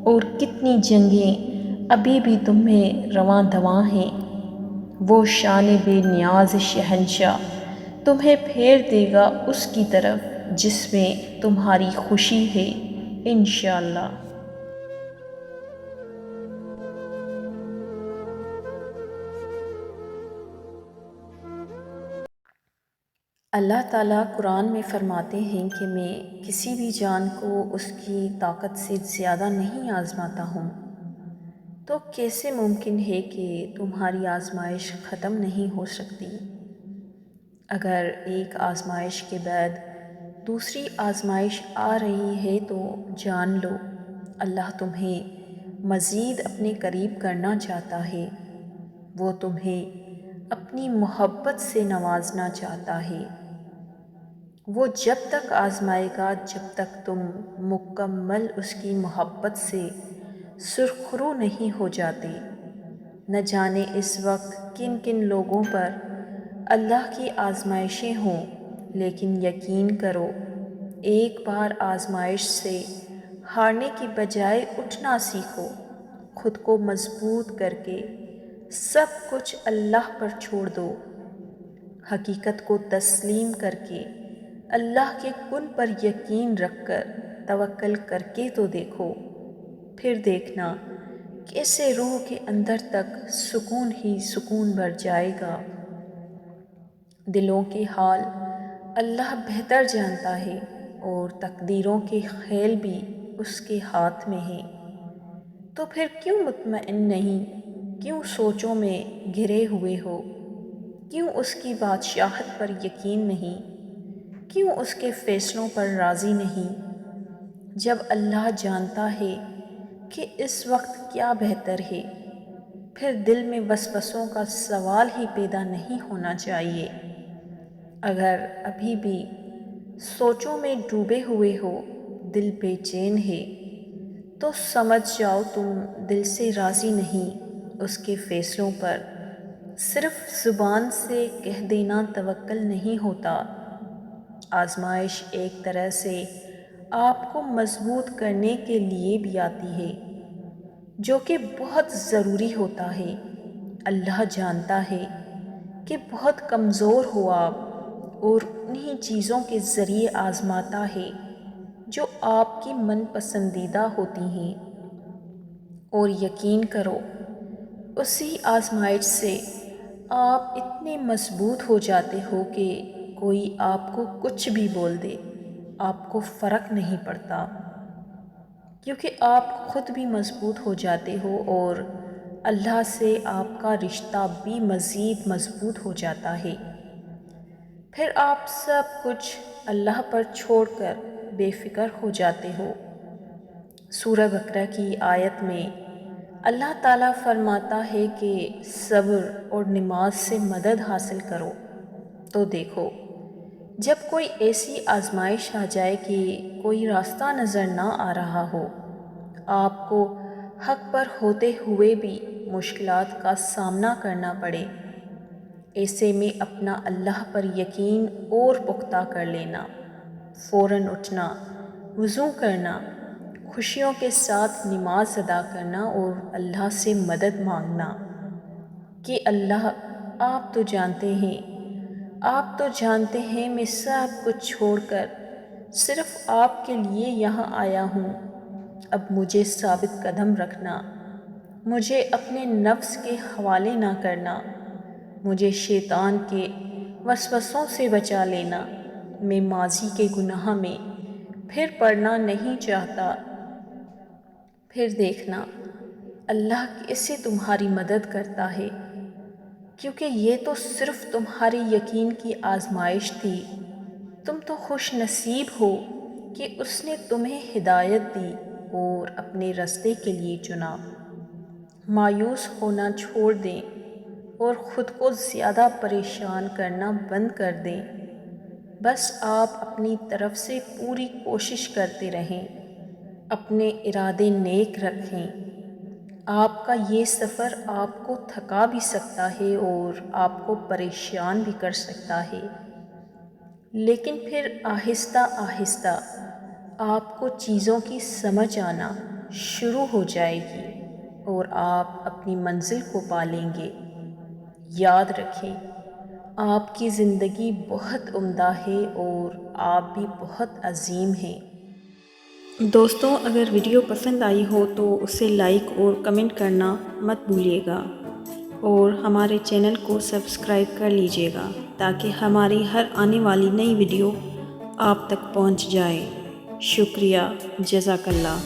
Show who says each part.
Speaker 1: اور کتنی جنگیں ابھی بھی تمہیں رواں دواں ہیں۔ وہ شان بے نیاز شہنشاہ تمہیں پھیر دے گا اس کی طرف جس میں تمہاری خوشی ہے، انشاءاللہ۔ اللہ تعالیٰ قرآن میں فرماتے ہیں کہ میں کسی بھی جان کو اس کی طاقت سے زیادہ نہیں آزماتا ہوں، تو کیسے ممکن ہے کہ تمہاری آزمائش ختم نہیں ہو سکتی؟ اگر ایک آزمائش کے بعد دوسری آزمائش آ رہی ہے تو جان لو اللہ تمہیں مزید اپنے قریب کرنا چاہتا ہے۔ وہ تمہیں اپنی محبت سے نوازنا چاہتا ہے۔ وہ جب تک آزمائے گا جب تک تم مکمل اس کی محبت سے سرخرو نہیں ہو جاتے۔ نہ جانے اس وقت کن کن لوگوں پر اللہ کی آزمائشیں ہوں، لیکن یقین کرو ایک بار آزمائش سے ہارنے کی بجائے اٹھنا سیکھو، خود کو مضبوط کر کے سب کچھ اللہ پر چھوڑ دو۔ حقیقت کو تسلیم کر کے اللہ کے کن پر یقین رکھ کر توکل کر کے تو دیکھو، پھر دیکھنا کیسے روح کے اندر تک سکون ہی سکون بھر جائے گا۔ دلوں کے حال اللہ بہتر جانتا ہے اور تقدیروں کے کھیل بھی اس کے ہاتھ میں ہیں۔ تو پھر کیوں مطمئن نہیں؟ کیوں سوچوں میں گھرے ہوئے ہو؟ کیوں اس کی بادشاہت پر یقین نہیں؟ کیوں اس کے فیصلوں پر راضی نہیں؟ جب اللہ جانتا ہے کہ اس وقت کیا بہتر ہے، پھر دل میں وسوسوں کا سوال ہی پیدا نہیں ہونا چاہیے۔ اگر ابھی بھی سوچوں میں ڈوبے ہوئے ہو، دل بے چین ہے، تو سمجھ جاؤ تم دل سے راضی نہیں اس کے فیصلوں پر۔ صرف زبان سے کہہ دینا توکل نہیں ہوتا۔ آزمائش ایک طرح سے آپ کو مضبوط کرنے کے لیے بھی آتی ہے، جو کہ بہت ضروری ہوتا ہے۔ اللہ جانتا ہے کہ بہت کمزور ہو آپ، اور انہی چیزوں کے ذریعے آزماتا ہے جو آپ کی من پسندیدہ ہوتی ہیں۔ اور یقین کرو اسی آزمائش سے آپ اتنے مضبوط ہو جاتے ہو کہ کوئی آپ کو کچھ بھی بول دے آپ کو فرق نہیں پڑتا، کیونکہ آپ خود بھی مضبوط ہو جاتے ہو اور اللہ سے آپ کا رشتہ بھی مزید مضبوط ہو جاتا ہے۔ پھر آپ سب کچھ اللہ پر چھوڑ کر بے فکر ہو جاتے ہو۔ سورہ بقرہ کی آیت میں اللہ تعالیٰ فرماتا ہے کہ صبر اور نماز سے مدد حاصل کرو۔ تو دیکھو جب کوئی ایسی آزمائش آ جائے کہ کوئی راستہ نظر نہ آ رہا ہو، آپ کو حق پر ہوتے ہوئے بھی مشکلات کا سامنا کرنا پڑے، ایسے میں اپنا اللہ پر یقین اور پختہ کر لینا، فوراً اٹھنا، وضو کرنا، خوشیوں کے ساتھ نماز ادا کرنا اور اللہ سے مدد مانگنا کہ اللہ آپ تو جانتے ہیں، آپ تو جانتے ہیں میں سب کچھ چھوڑ کر صرف آپ کے لیے یہاں آیا ہوں۔ اب مجھے ثابت قدم رکھنا، مجھے اپنے نفس کے حوالے نہ کرنا، مجھے شیطان کے وسوسوں سے بچا لینا۔ میں ماضی کے گناہ میں پھر پڑنا نہیں چاہتا۔ پھر دیکھنا اللہ کیسے تمہاری مدد کرتا ہے، کیونکہ یہ تو صرف تمہاری یقین کی آزمائش تھی۔ تم تو خوش نصیب ہو کہ اس نے تمہیں ہدایت دی اور اپنے راستے کے لیے چنا۔ مایوس ہونا چھوڑ دیں اور خود کو زیادہ پریشان کرنا بند کر دیں۔ بس آپ اپنی طرف سے پوری کوشش کرتے رہیں، اپنے ارادے نیک رکھیں۔ آپ کا یہ سفر آپ کو تھکا بھی سکتا ہے اور آپ کو پریشان بھی کر سکتا ہے، لیکن پھر آہستہ آہستہ آپ کو چیزوں کی سمجھ آنا شروع ہو جائے گی اور آپ اپنی منزل کو پالیں گے۔ یاد رکھیں، آپ کی زندگی بہت عمدہ ہے اور آپ بھی بہت عظیم ہیں۔ دوستوں، اگر ویڈیو پسند آئی ہو تو اسے لائک اور کمنٹ کرنا مت بھولیے گا، اور ہمارے چینل کو سبسکرائب کر لیجیے گا تاکہ ہماری ہر آنے والی نئی ویڈیو آپ تک پہنچ جائے۔ شکریہ، جزاک اللہ۔